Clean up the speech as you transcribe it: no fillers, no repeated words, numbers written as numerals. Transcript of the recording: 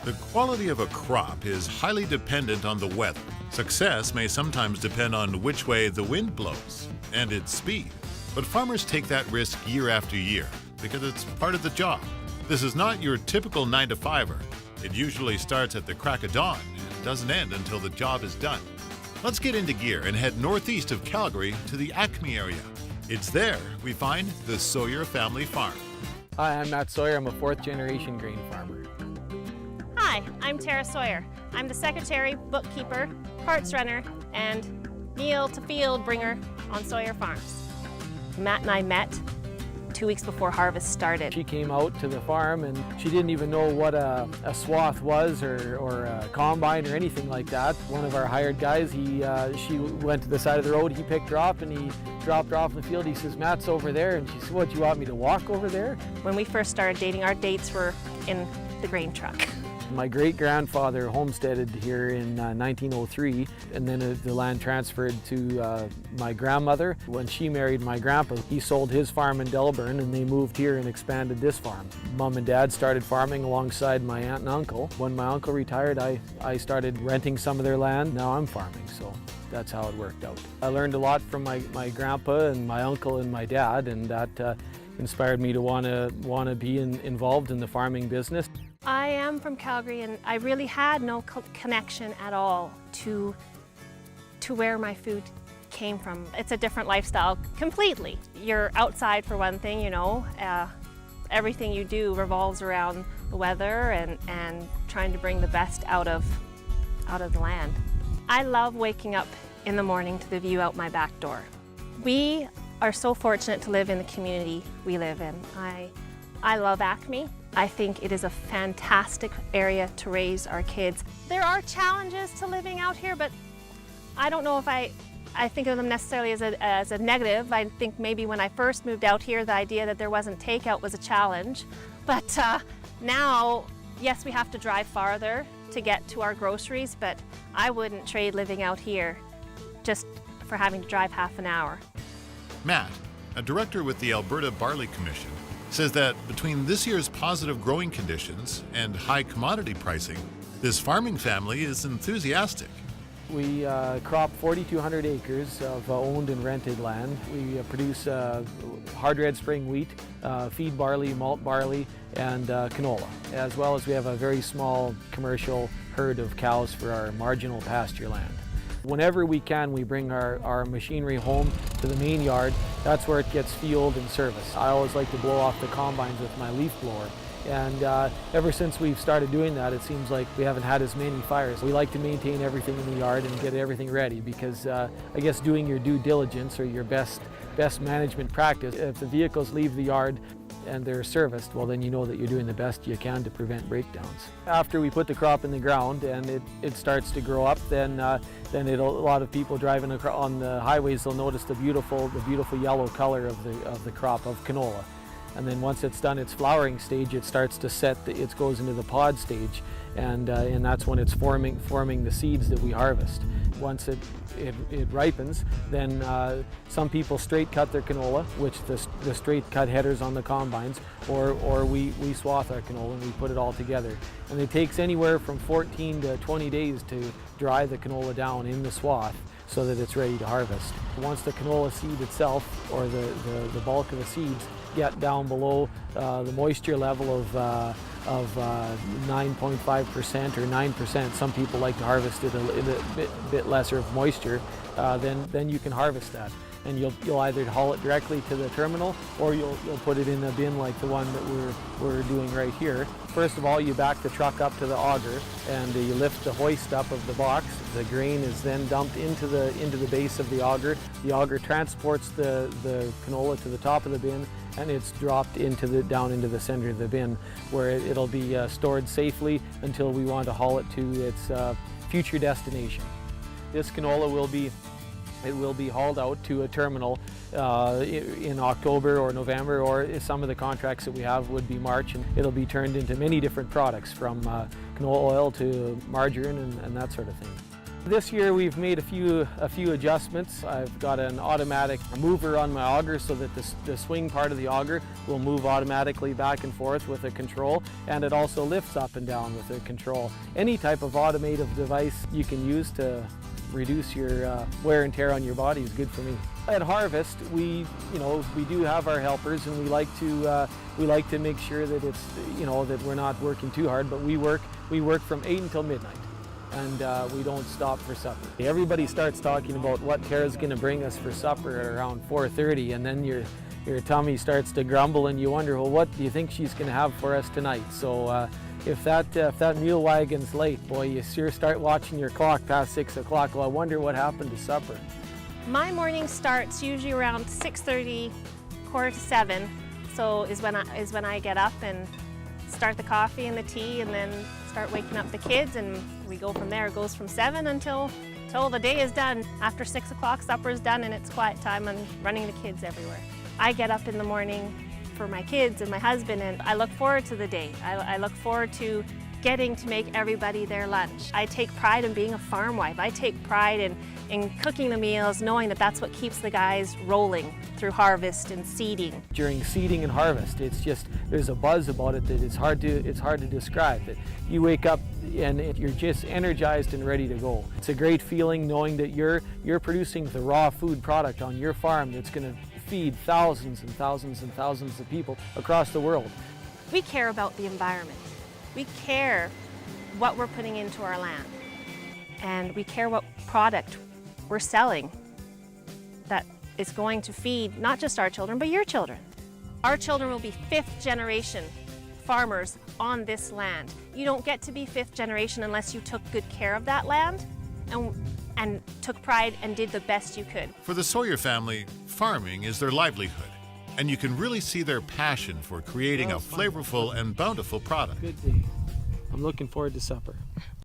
The quality of a crop is highly dependent on the weather. Success may sometimes depend on which way the wind blows and its speed. But farmers take that risk year after year because it's part of the job. This is not your typical 9-to-5er. It usually starts at the crack of dawn and doesn't end until the job is done. Let's get into gear and head northeast of Calgary to the Acme area. It's there we find the Sawyer family farm. Hi, I'm Matt Sawyer. I'm a fourth-generation grain farmer. Hi, I'm Tara Sawyer. I'm the secretary, bookkeeper, parts runner, and meal to field bringer on Sawyer Farms. Matt and I met 2 weeks before harvest started. She came out to the farm and she didn't even know what a swath was or a combine or anything like that. One of our hired guys, she went to the side of the road, he picked her up and he dropped her off in the field. He says, "Matt's over there." And she said, "What, you want me to walk over there?" When we first started dating, our dates were in the grain truck. My great-grandfather homesteaded here in 1903, and then the land transferred to my grandmother. When she married my grandpa, he sold his farm in Delburn and they moved here and expanded this farm. Mom and Dad started farming alongside my aunt and uncle. When my uncle retired, I started renting some of their land. Now I'm farming, so that's how it worked out. I learned a lot from my grandpa and my uncle and my dad, and that inspired me to want to be involved in the farming business. I am from Calgary and I really had no connection at all to where my food came from. It's a different lifestyle completely. You're outside for one thing, you know. Everything you do revolves around the weather and trying to bring the best out of the land. I love waking up in the morning to the view out my back door. We are so fortunate to live in the community we live in. I love Acme. I think it is a fantastic area to raise our kids. There are challenges to living out here, but I don't know if I think of them necessarily as a negative. I think maybe when I first moved out here, the idea that there wasn't takeout was a challenge. But now, yes, we have to drive farther to get to our groceries, but I wouldn't trade living out here just for having to drive half an hour. Matt, a director with the Alberta Barley Commission, says that between this year's positive growing conditions and high commodity pricing, this farming family is enthusiastic. We crop 4,200 acres of owned and rented land. We produce hard red spring wheat, feed barley, malt barley, and canola, as well as we have a very small commercial herd of cows for our marginal pasture land. Whenever we can, we bring our machinery home to the main yard. That's where it gets fueled and serviced. I always like to blow off the combines with my leaf blower. And ever since we've started doing that, it seems like we haven't had as many fires. We like to maintain everything in the yard and get everything ready because I guess doing your due diligence or your best management practice, if the vehicles leave the yard and they're serviced, well then you know that you're doing the best you can to prevent breakdowns. After we put the crop in the ground and it starts to grow up, then a lot of people driving on the highways will notice the beautiful yellow color of the crop of canola. And then once it's done its flowering stage, it starts to set, it goes into the pod stage, and that's when it's forming the seeds that we harvest. Once it ripens, then some people straight cut their canola, which the straight cut headers on the combines, or we swath our canola and we put it all together. And it takes anywhere from 14 to 20 days to dry the canola down in the swath so that it's ready to harvest. Once the canola seed itself, or the bulk of the seeds, get down below the moisture level of 9.5% or 9%. Some people like to harvest it a bit lesser of moisture. Then you can harvest that, and you'll either haul it directly to the terminal or you'll put it in a bin like the one that we're doing right here. First of all, you back the truck up to the auger and you lift the hoist up of the box. The grain is then dumped into the base of the auger. The auger transports the canola to the top of the bin, and it's dropped down into the center of the bin, where it'll be stored safely until we want to haul it to its future destination. This canola will be hauled out to a terminal in October or November, or some of the contracts that we have would be March, and it'll be turned into many different products, from canola oil to margarine and that sort of thing. This year we've made a few adjustments. I've got an automatic mover on my auger so that the swing part of the auger will move automatically back and forth with a control, and it also lifts up and down with a control. Any type of automated device you can use to reduce your wear and tear on your body is good for me. At harvest, we do have our helpers, and we like to make sure that it's that we're not working too hard, but we work from 8 until midnight. And we don't stop for supper. Everybody starts talking about what Tara's going to bring us for supper at around 4:30, and then your tummy starts to grumble, and you wonder, well, what do you think she's going to have for us tonight? So if that mule wagon's late, boy, you sure start watching your clock past 6 o'clock. Well, I wonder what happened to supper. My morning starts usually around 6:30, 6:45, so is when I get up and start the coffee and the tea, and then start waking up the kids, and we go from there. It goes from 7 until the day is done. After 6 o'clock, supper is done, and it's quiet time and running the kids everywhere. I get up in the morning for my kids and my husband, and I look forward to the day. I look forward to getting to make everybody their lunch. I take pride in being a farm wife. I take pride in cooking the meals, knowing that that's what keeps the guys rolling through harvest and seeding. During seeding and harvest, it's just, there's a buzz about it that it's hard to describe. That you wake up and you're just energized and ready to go. It's a great feeling knowing that you're producing the raw food product on your farm that's going to feed thousands and thousands and thousands of people across the world. We care about the environment. We care what we're putting into our land, and we care what product we're selling that is going to feed not just our children, but your children. Our children will be 5th generation farmers on this land. You don't get to be 5th generation unless you took good care of that land and took pride and did the best you could. For the Sawyer family, farming is their livelihood, and you can really see their passion for creating a flavorful and bountiful product. Good day. I'm looking forward to supper.